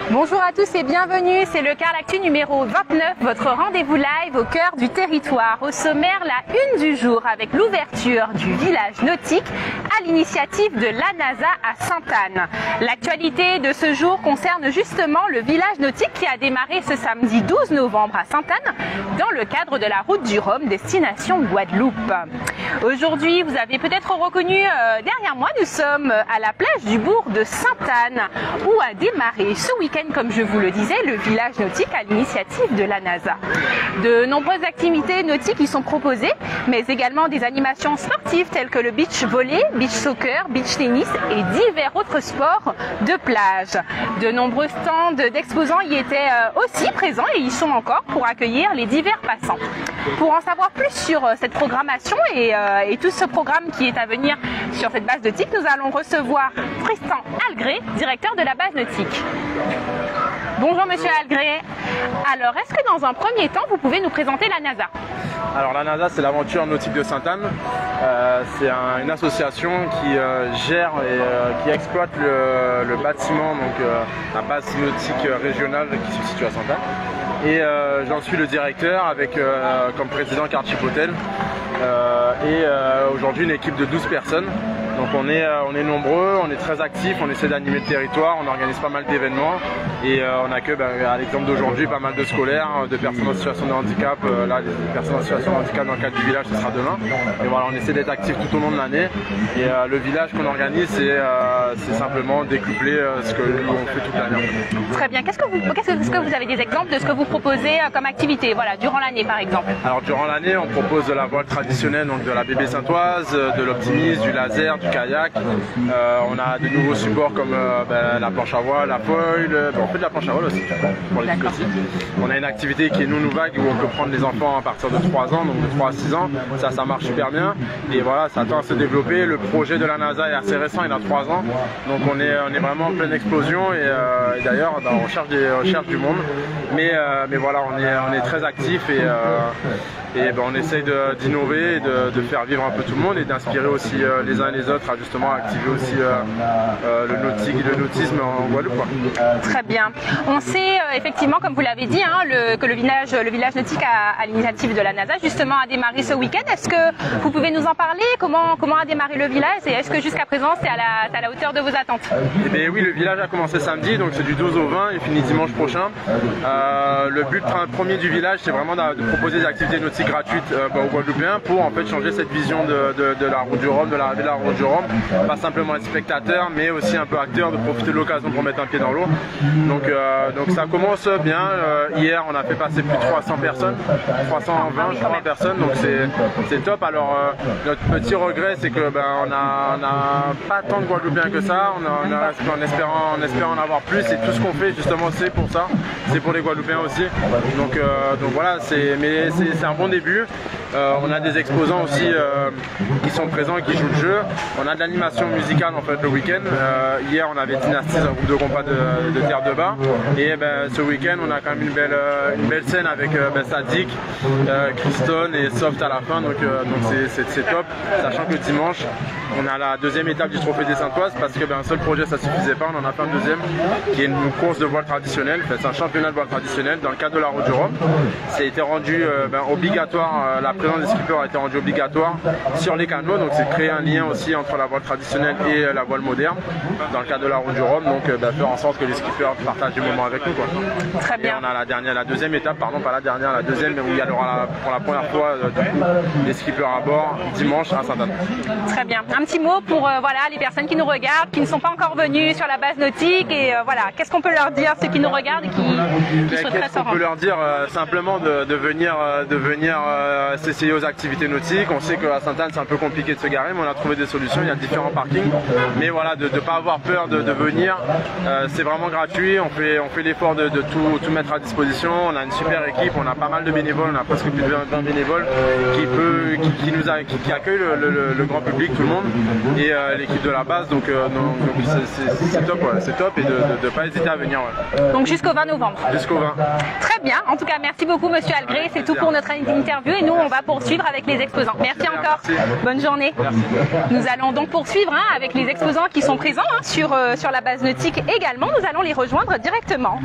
Bonjour à tous et bienvenue, c'est le Car Actu numéro 29, votre rendez-vous live au cœur du territoire. Au sommaire, la une du jour avec l'ouverture du village nautique à l'initiative de l'ANASA à Sainte-Anne. L'actualité de ce jour concerne justement le village nautique qui a démarré ce samedi 12 novembre à Sainte-Anne dans le cadre de la route du Rhum destination Guadeloupe. Aujourd'hui, vous avez peut-être reconnu derrière moi, nous sommes à la plage du bourg de Sainte-Anne où a démarré ce week-end, comme je vous le disais, le village nautique à l'initiative de l'ANASA. De nombreuses activités nautiques y sont proposées, mais également des animations sportives telles que le beach volley, beach soccer, beach tennis et divers autres sports de plage. De nombreux stands d'exposants y étaient aussi présents et y sont encore pour accueillir les divers passants. Pour en savoir plus sur cette programmation et tout ce programme qui est à venir sur cette base nautique, nous allons recevoir Tristan Algré, directeur de la base nautique. Bonjour Monsieur Algré. Alors, est-ce que dans un premier temps, vous pouvez nous présenter l'ANASA? Alors l'ANASA, c'est l'aventure nautique de Sainte-Anne. C'est une association qui gère et qui exploite le bâtiment, donc la base nautique régionale qui se situe à Sainte-Anne. Et j'en suis le directeur avec comme président Karchip Hotel et aujourd'hui une équipe de 12 personnes. Donc on est nombreux, on est très actifs, on essaie d'animer le territoire, on organise pas mal d'événements et on accueille à l'exemple d'aujourd'hui pas mal de scolaires, de personnes en situation de handicap. Là, les personnes en situation de handicap dans le cadre du village, ce sera demain. Et voilà, on essaie d'être actifs tout au long de l'année. Et le village qu'on organise, c'est simplement décupler ce que nous on fait toute l'année. Très bien. Est-ce que vous avez des exemples de ce que vous proposez comme activité, voilà, durant l'année par exemple? Alors durant l'année, on propose de la voile traditionnelle, donc de la bébé saintoise, de l'optimisme, du laser, du kayak. On a de nouveaux supports comme la planche à voile, la foil, on fait de la planche à voile aussi pour les petits. On a une activité qui est nounou vague où on peut prendre les enfants à partir de 3 ans, donc de 3 à 6 ans, ça marche super bien et voilà, ça tend à se développer. Le projet de la NASA est assez récent, il a 3 ans, donc on est vraiment en pleine explosion et d'ailleurs on cherche du monde, mais voilà, on est très actifs et on essaye d'innover et de faire vivre un peu tout le monde et d'inspirer aussi les uns et les autres à justement activer aussi le nautisme en Guadeloupe. Très bien. On sait effectivement, comme vous l'avez dit, que le village nautique à l'initiative de la NASA justement a démarré ce week-end. Est-ce que vous pouvez nous en parler? Comment a démarré le village et est-ce que jusqu'à présent c'est à la hauteur de vos attentes? Eh bien oui, le village a commencé samedi, donc c'est du 12 au 20 et finit dimanche prochain. Le but premier du village, c'est vraiment de proposer des activités nautiques gratuites aux Guadeloupéens pour en fait changer cette vision de la route du Rhum, de l'arrivée de la route du Rhum, pas simplement être spectateur mais aussi un peu acteur, de profiter de l'occasion pour mettre un pied dans l'eau. Donc ça commence bien. Hier on a fait passer plus de 300 personnes, 320 personnes, donc c'est top. Alors notre petit regret c'est que on n'a pas tant de Guadeloupéens que ça, on espère en avoir plus et tout ce qu'on fait justement c'est pour ça, c'est pour les Guadeloupéens aussi. Donc voilà, c'est un bon début. On a des exposants aussi qui sont présents et qui jouent le jeu. On a de l'animation musicale en fait le week-end. Hier on avait Dynasties, un groupe de compas de terre de bas. Et ce week-end on a quand même une belle scène avec Sadik, Christone et Soft à la fin. Donc c'est top. Sachant que dimanche on a la deuxième étape du trophée des Saintoises parce que un seul projet ça suffisait pas. On en a fait un deuxième qui est une course de voile traditionnelle. C'est un championnat de voile traditionnel dans le cadre de la route du Rhum. Ça a été rendu obligatoire, la présence des skippers a été rendue obligatoire sur les canaux, donc c'est créer un lien aussi entre la voile traditionnelle et la voile moderne dans le cadre de la route du Rhum, donc faire en sorte que les skippers partagent du moment avec nous, quoi. Très bien. Et on a la deuxième étape, pardon, pas la dernière, la deuxième où il y aura pour la première fois les skippers à bord dimanche à Sainte-Anne. Très bien. Un petit mot pour voilà, les personnes qui nous regardent, qui ne sont pas encore venues sur la base nautique et voilà, qu'est-ce qu'on peut leur dire, ceux qui nous regardent et qui souhaiteraient se rendre? On peut leur dire simplement de venir s'essayer aux activités nautiques. On sait qu'à Sainte-Anne c'est un peu compliqué de se garer, mais on a trouvé des solutions, il y a différents parkings. Mais voilà, de ne pas avoir peur de venir, c'est vraiment gratuit, on fait l'effort de tout mettre à disposition. On a une super équipe, on a pas mal de bénévoles, on a presque plus de 20 bénévoles qui accueillent le grand public, tout le monde, et l'équipe de la base, donc c'est top, ouais, c'est top, et de ne pas hésiter à venir. Ouais. Donc jusqu'au 20 novembre. Jusqu'au 20. Très bien, en tout cas merci beaucoup Monsieur Algré, c'est tout pour notre interview et nous on va poursuivre avec les exposants. Merci encore, bonne journée. Merci. Nous allons donc poursuivre avec les exposants qui sont présents sur la base nautique également, nous allons les rejoindre directement.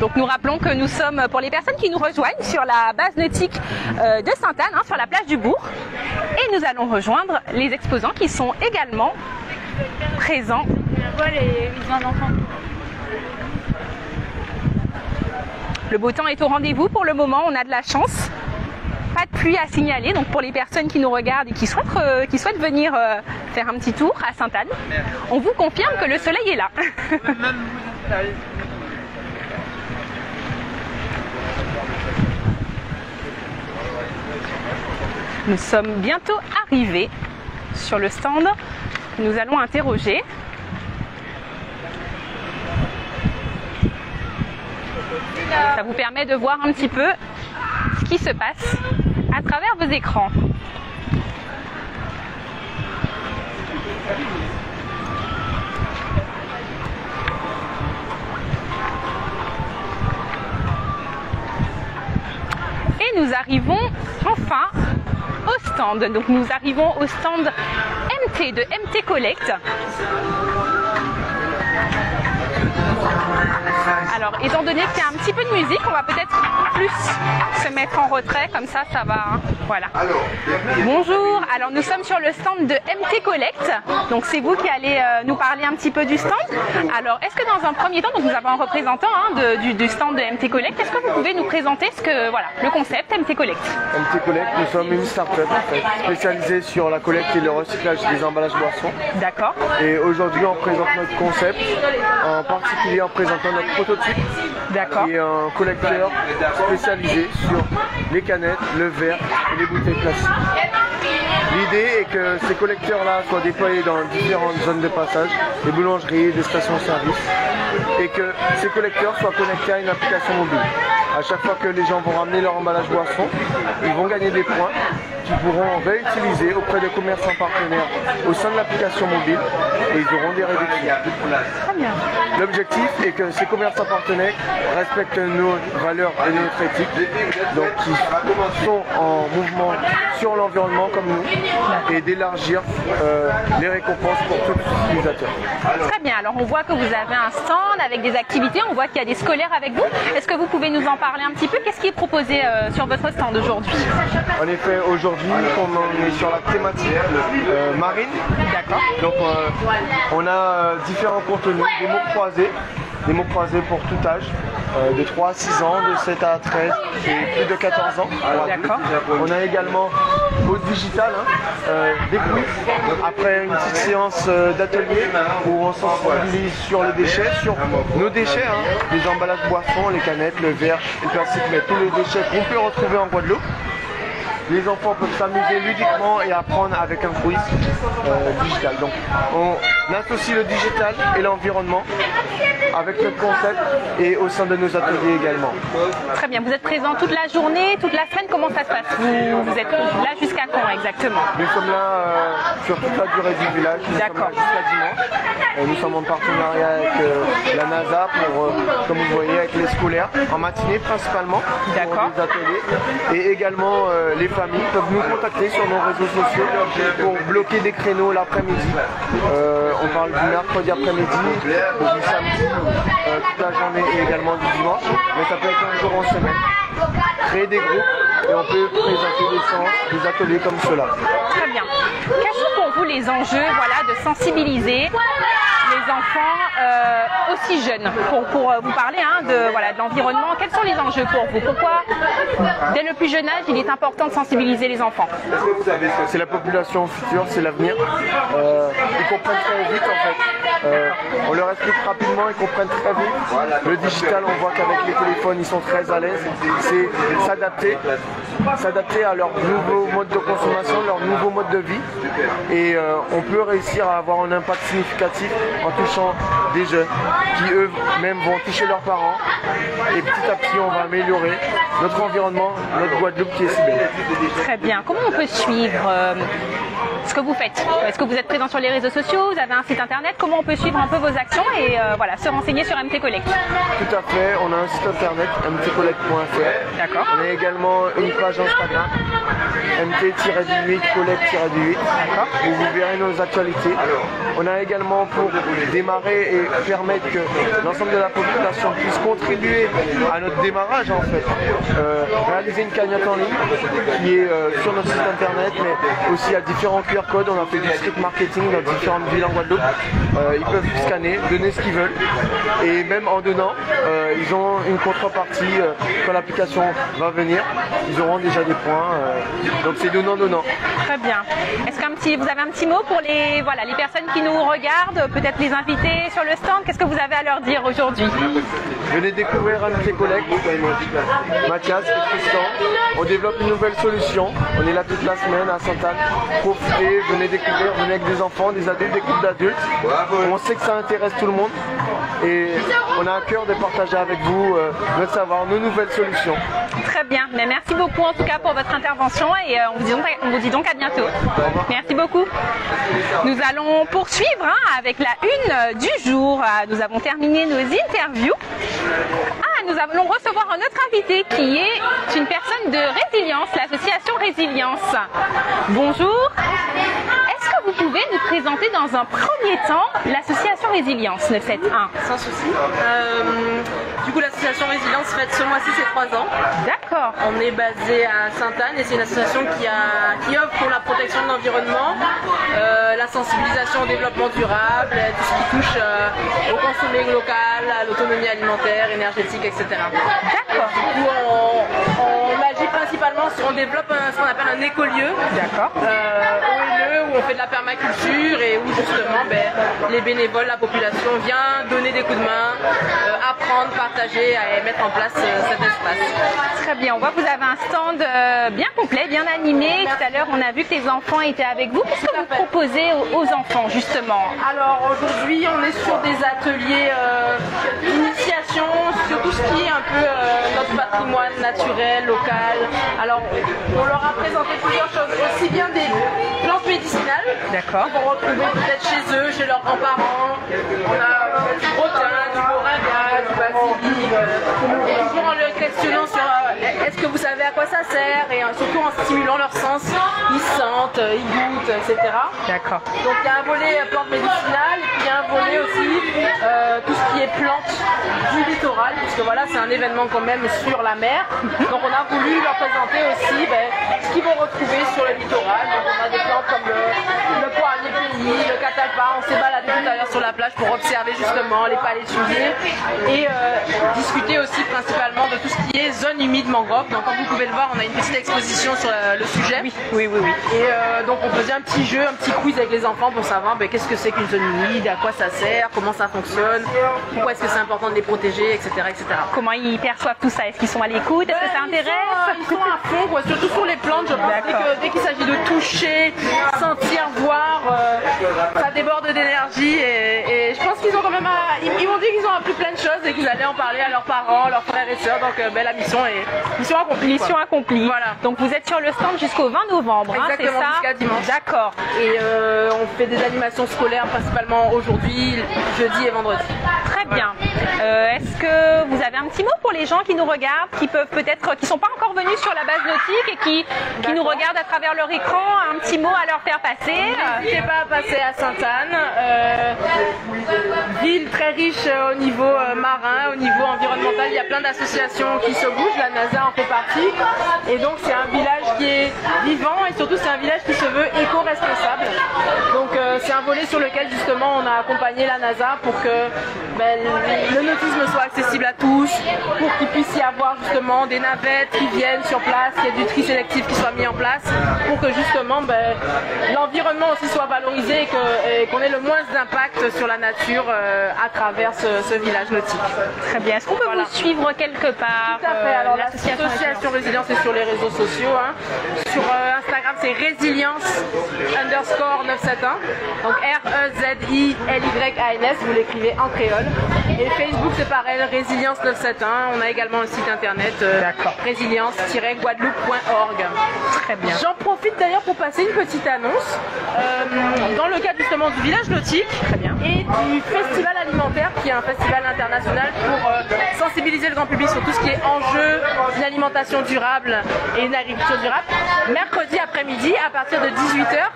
Donc nous rappelons que nous sommes, pour les personnes qui nous rejoignent, sur la base nautique de Sainte-Anne, sur la plage du Bourg. Et nous allons rejoindre les exposants qui sont également présents. Le beau temps est au rendez-vous pour le moment, on a de la chance. Pas de pluie à signaler, donc pour les personnes qui nous regardent et qui souhaitent venir faire un petit tour à Sainte-Anne, on vous confirme que le soleil est là. Nous sommes bientôt arrivés sur le stand que nous allons interroger. Ça vous permet de voir un petit peu ce qui se passe à travers vos écrans. Et nous arrivons enfin au stand. Donc nous arrivons au stand MT de MT Collect. Alors, étant donné qu'il y a un petit peu de musique, on va peut-être plus se mettre en retrait, comme ça, ça va. Voilà. Bonjour, alors nous sommes sur le stand de MT Collect. Donc c'est vous qui allez nous parler un petit peu du stand. Alors, est-ce que dans un premier temps, donc nous avons un représentant du stand de MT Collect, est-ce que vous pouvez nous présenter le concept MT Collect? MT Collect, nous sommes une start-up spécialisée sur la collecte et le recyclage des emballages boissons. D'accord. Et aujourd'hui, on présente notre concept, en particulier en présentant notre prototype. D'accord. Qui est un collecteur spécialisé sur les canettes, le verre et les bouteilles plastiques. L'idée est que ces collecteurs-là soient déployés dans différentes zones de passage, des boulangeries, des stations-service, et que ces collecteurs soient connectés à une application mobile. À chaque fois que les gens vont ramener leur emballage boisson, ils vont gagner des points qu'ils pourront réutiliser auprès de commerçants partenaires au sein de l'application mobile et ils auront des réductions. Très bien. L'objectif est que ces commerçants partenaires respectent nos valeurs et notre éthique, donc qui sont en mouvement sur l'environnement comme nous, et d'élargir les récompenses pour tous les utilisateurs. Très bien, alors on voit que vous avez un stand avec des activités, on voit qu'il y a des scolaires avec vous. Est-ce que vous pouvez nous en parler un petit peu? Qu'est-ce qui est proposé sur votre stand aujourd'hui? En effet, aujourd'hui, on est sur la thématique marine. D'accord. Donc on a différents contenus, des mots croisés pour tout âge, de 3 à 6 ans, de 7 à 13 et plus de 14 ans. D'accord. On a également au digital des quiz après une petite séance d'atelier où on sensibilise sur les déchets, sur nos déchets, les emballages boissons, les canettes, le verre, le plastique, mais tous les déchets qu'on peut retrouver en Guadeloupe. Les enfants peuvent s'amuser ludiquement et apprendre avec un quiz digital. Donc on associe le digital et l'environnement avec notre concept et au sein de nos ateliers également. Très bien, vous êtes présent toute la journée, toute la semaine, comment ça se passe? Vous êtes là jusqu'à quand exactement? Nous sommes là sur toute la durée du village, nous sommes là jusqu'à dimanche. Nous sommes en partenariat avec la NASA pour, comme vous voyez, avec les scolaires, en matinée principalement, pour les ateliers. Et également les familles peuvent nous contacter sur nos réseaux sociaux pour bloquer des créneaux l'après-midi. On parle du mercredi après-midi, du samedi, toute la journée et également du dimanche. Mais ça peut être un jour en semaine. Créer des groupes et on peut présenter des séances, des ateliers comme cela. Très bien. Quels sont pour vous les enjeux de sensibiliser les enfants aussi jeunes pour vous parler de l'environnement? Quels sont les enjeux pour vous? Pourquoi dès le plus jeune âge il est important de sensibiliser les enfants? C'est la population future, c'est l'avenir. Ils comprennent très vite en fait. On leur explique rapidement, ils comprennent très vite. Le digital, on voit qu'avec les téléphones, ils sont très à l'aise. C'est s'adapter à leur nouveau mode de consommation, leur nouveau mode de vie. Et on peut réussir à avoir un impact significatif en touchant des jeunes qui eux-mêmes vont toucher leurs parents. Et petit à petit, on va améliorer notre environnement, notre Guadeloupe qui est si belle. Très bien. Comment on peut suivre ce que vous faites? Est-ce que vous êtes présent sur les réseaux sociaux? Vous avez un site internet? Comment on peut suivre un peu vos actions et voilà, se renseigner sur MT Collect? Tout à fait, on a un site internet mtcollect.fr. D'accord. On a également une page Instagram mt-collect-8, où vous verrez nos actualités. On a également, pour démarrer et permettre que l'ensemble de la population puisse contribuer à notre démarrage en fait, réaliser une cagnotte en ligne qui est sur notre site internet, mais aussi à différents QR codes. On a fait du street marketing dans différentes villes en Guadeloupe. Ils peuvent scanner, donner ce qu'ils veulent, et même en donnant, ils ont une contrepartie quand l'application va venir. Ils auront déjà des points, donc c'est donnant-donnant. Très bien. Est-ce que vous avez un petit mot pour les personnes qui nous regardent, peut-être les invités sur le stand? Qu'est-ce que vous avez à leur dire aujourd'hui? Venez découvrir MT Collect, Mathias et Tristan. On développe une nouvelle solution. On est là toute la semaine à Sainte-Anne. Profitez, venez découvrir, venez avec des enfants, des adultes, des groupes d'adultes. On sait que ça intéresse tout le monde et on a à cœur de partager avec vous notre savoir, nos nouvelles solutions. Très bien. Mais merci beaucoup en tout cas pour votre intervention et on vous dit donc à bientôt. Merci beaucoup. Nous allons poursuivre avec la une du jour. Nous avons terminé nos interviews. Nous allons recevoir un autre invité qui est une personne de Résilience, l'association Résilience. Bonjour. Est-ce que vous pouvez nous présenter dans un premier temps l'association Résilience 971? Sans souci. Du coup, l'association Résilience fête ce mois-ci ses 3 ans. D'accord. On est basé à Sainte-Anne et c'est une association qui œuvre pour la protection de l'environnement, la sensibilisation au développement durable, tout ce qui touche au consommé local, à l'autonomie alimentaire, énergétique, etc. D'accord. Du coup, on agit principalement, on développe ce qu'on appelle un écolieu. D'accord. Où on fait de la permaculture et où justement les bénévoles, la population vient donner des coups de main, apprendre, partager et mettre en place cet espace. Très bien, on voit que vous avez un stand bien complet, bien animé. Tout à l'heure, on a vu que les enfants étaient avec vous. Qu'est-ce que vous proposez aux enfants, justement? Alors aujourd'hui, on est sur des ateliers d'initiation, sur tout ce qui est un peu notre patrimoine naturel, local. Alors, on leur a présenté plusieurs choses, aussi bien des plantes médicinales, qu'ils vont retrouver peut-être chez eux, chez leurs grands-parents. On a du rotin, du moringa, du basilic, et toujours en les questionnant sur est-ce que vous savez à quoi ça sert, et surtout en stimulant leur sens, ils sentent, ils goûtent, etc. D'accord. Donc il y a un volet plantes médicinales, et puis il y a un volet aussi tout ce qui est plantes du littoral, parce que voilà, c'est un événement quand même sur la mer. Donc on a voulu leur présenter aussi ce qu'ils vont retrouver sur le littoral. Donc on a des plantes comme le poirier pays, le catalpa. On s'est baladé tout à l'heure sur la plage pour observer justement les palétuviers et discuter aussi principalement de tout ce qui est zone humide mangrove. Donc comme vous pouvez le voir, on a une petite exposition sur le sujet. Oui. Et donc on faisait un petit jeu, un petit quiz avec les enfants pour savoir qu'est-ce que c'est qu'une zone humide, à quoi ça sert, comment ça fonctionne, pourquoi est-ce que c'est important de les protéger, etc. Comment ils perçoivent tout ça? Est-ce qu'ils sont à l'écoute? Est-ce que ça intéresse? Ils sont à fond, surtout sur les plantes. Je pense que dès qu'il s'agit de toucher, sentir, voir, ça déborde d'énergie et je pense qu'ils ont quand même ils m'ont dit qu'ils ont appris plein de choses et qu'ils allaient en parler à leurs parents, leurs frères et sœurs. Donc la mission est accomplie. Mission accomplie. Voilà. Donc vous êtes sur le stand jusqu'au 20 novembre, exactement, c'est ça? jusqu'à dimanche. D'accord. Et on fait des animations scolaires principalement aujourd'hui, jeudi et vendredi. Très bien. Est-ce que vous avez un petit mot pour les gens qui nous regardent, qui sont pas encore venus sur la base nautique et qui nous regardent à travers leur écran? Un petit mot à leur faire passer? N'hésitez pas à passer à Sainte-Anne, ville très riche au niveau marin, au niveau environnemental. Il y a plein d'associations qui se bougent, la NASA en fait partie. Et donc c'est un village qui est vivant et surtout c'est un village qui se veut éco-responsable. Donc c'est un volet sur lequel justement on a accompagné la NASA pour que le nautisme soit accessible à tous, pour qu'il puisse y avoir justement des navettes qui viennent sur place, qu'il y ait du tri sélectif qui soit mis en place, pour que justement l'environnement aussi soit valorisé et qu'on ait le moins d'impact sur la nature à travers ce village nautique. Très bien. Est-ce qu'on peut vous suivre quelque part? Tout à fait. Alors l'association Résilience est sur les réseaux sociaux. Hein. Sur Instagram, c'est Résilience_971. Donc REZILYANS, vous l'écrivez en créole. Et Facebook, c'est pareil, Résilience 971. On a également un site internet résilience-guadeloupe.org. Très bien. J'en profite d'ailleurs pour passer une petite annonce. Dans le cadre justement du village nautique et du festival alimentaire, qui est un festival international pour sensibiliser le grand public sur tout ce qui est enjeu d'une alimentation durable et une agriculture durable. Mercredi après-midi, à partir de 18h,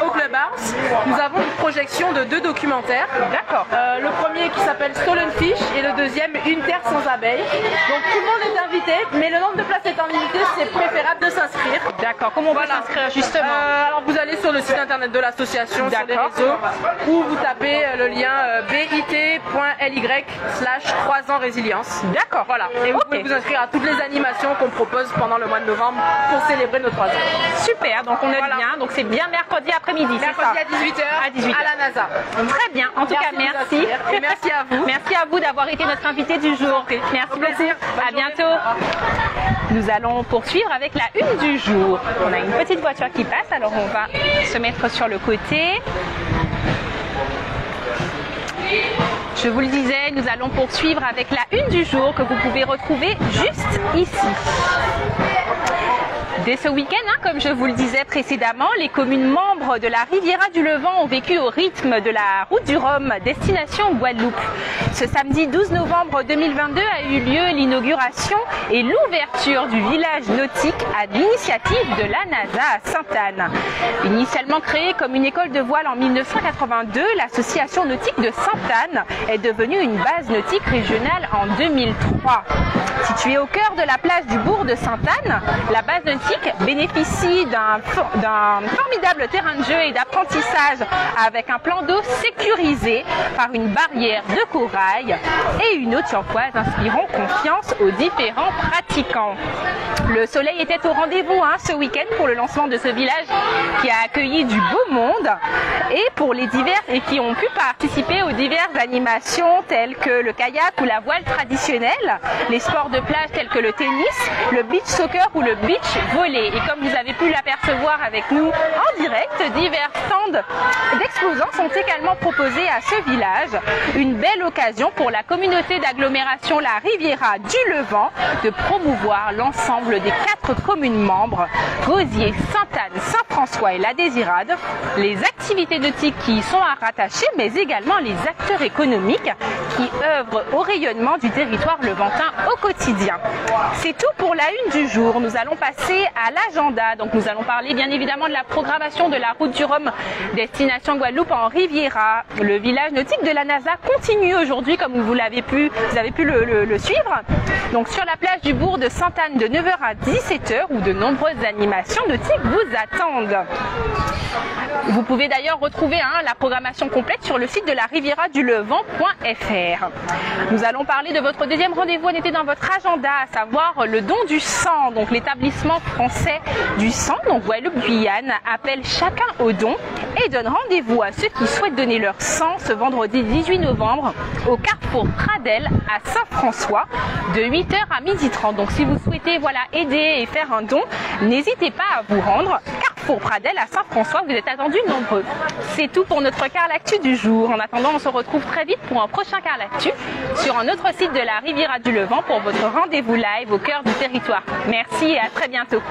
au Clubhouse, nous avons une projection de 2 documentaires. D'accord. Le premier qui s'appelle Stolen Fish et le deuxième Une terre sans abeilles. Donc tout le monde est invité, mais le nombre de places étant limité, c'est préférable de s'inscrire. D'accord. Comment on va s'inscrire justement? Alors vous allez sur le site internet de l'association, sur les réseaux, ou vous tapez le lien bit.ly/3 ans résilience. D'accord. Voilà. Et vous pouvez vous inscrire à toutes les animations qu'on propose pendant le mois de novembre pour célébrer nos 3 ans. Super. Donc on est bien. Donc c'est bien mercredi après-midi. Mercredi à 18h à la NASA. Très bien. En tout cas, merci. Et merci à vous. Merci à vous d'avoir été notre invité du jour. Merci beaucoup. À bientôt. Nous allons poursuivre avec la une du jour. On a une petite voiture qui passe, alors on va se mettre sur le côté. Je vous le disais, nous allons poursuivre avec la une du jour que vous pouvez retrouver juste ici. Dès ce week-end, comme je vous le disais précédemment, les communes membres de la Riviera du Levant ont vécu au rythme de la route du Rhum, destination Guadeloupe. Ce samedi 12 novembre 2022 a eu lieu l'inauguration et l'ouverture du village nautique à l'initiative de la NASA à Sainte-Anne. Initialement créée comme une école de voile en 1982, l'association nautique de Sainte-Anne est devenue une base nautique régionale en 2003. Située au cœur de la plage du bourg de Sainte-Anne, la base nautique bénéficie d'un formidable terrain de jeu et d'apprentissage avec un plan d'eau sécurisé par une barrière de corail et une eau turquoise inspirant confiance aux différents pratiquants. Le soleil était au rendez-vous ce week-end pour le lancement de ce village qui a accueilli du beau monde et qui ont pu participer aux diverses animations telles que le kayak ou la voile traditionnelle, les sports de plage tels que le tennis, le beach soccer ou le beach volley. Et comme vous avez pu l'apercevoir avec nous en direct, divers stands d'exposants sont également proposés à ce village. Une belle occasion pour la communauté d'agglomération La Riviera du Levant de promouvoir l'ensemble des 4 communes membres, Gosier, Sainte-Anne, Saint-François et La Désirade, les activités nautiques qui y sont à rattacher, mais également les acteurs économiques qui œuvrent au rayonnement du territoire levantin au quotidien. C'est tout pour la une du jour. Nous allons passer à l'agenda. Donc nous allons parler bien évidemment de la programmation de la route du Rhum destination Guadeloupe en Riviera. Le village nautique de la NASA continue aujourd'hui comme vous avez pu le suivre. Donc sur la plage du bourg de Sainte-Anne de 9h à 17h où de nombreuses animations nautiques vous attendent. Vous pouvez d'ailleurs retrouver la programmation complète sur le site de la riviera-du-levant.fr. Nous allons parler de votre deuxième rendez-vous en été dans votre agenda, à savoir le don du sang. Donc l'établissement français du sang, donc Guadeloupe-Guyane, appelle chacun au don et donne rendez-vous à ceux qui souhaitent donner leur sang ce vendredi 18 novembre au Carrefour Pradel à Saint-François de 8h à 12h30. Donc si vous souhaitez aider et faire un don, n'hésitez pas à vous rendre. Carrefour Pradel à Saint-François, vous êtes attendus nombreux. C'est tout pour notre Carl Actu du jour. En attendant, on se retrouve très vite pour un prochain Carl Actu sur un autre site de la Riviera du Levant pour votre rendez-vous live au cœur du territoire. Merci et à très bientôt.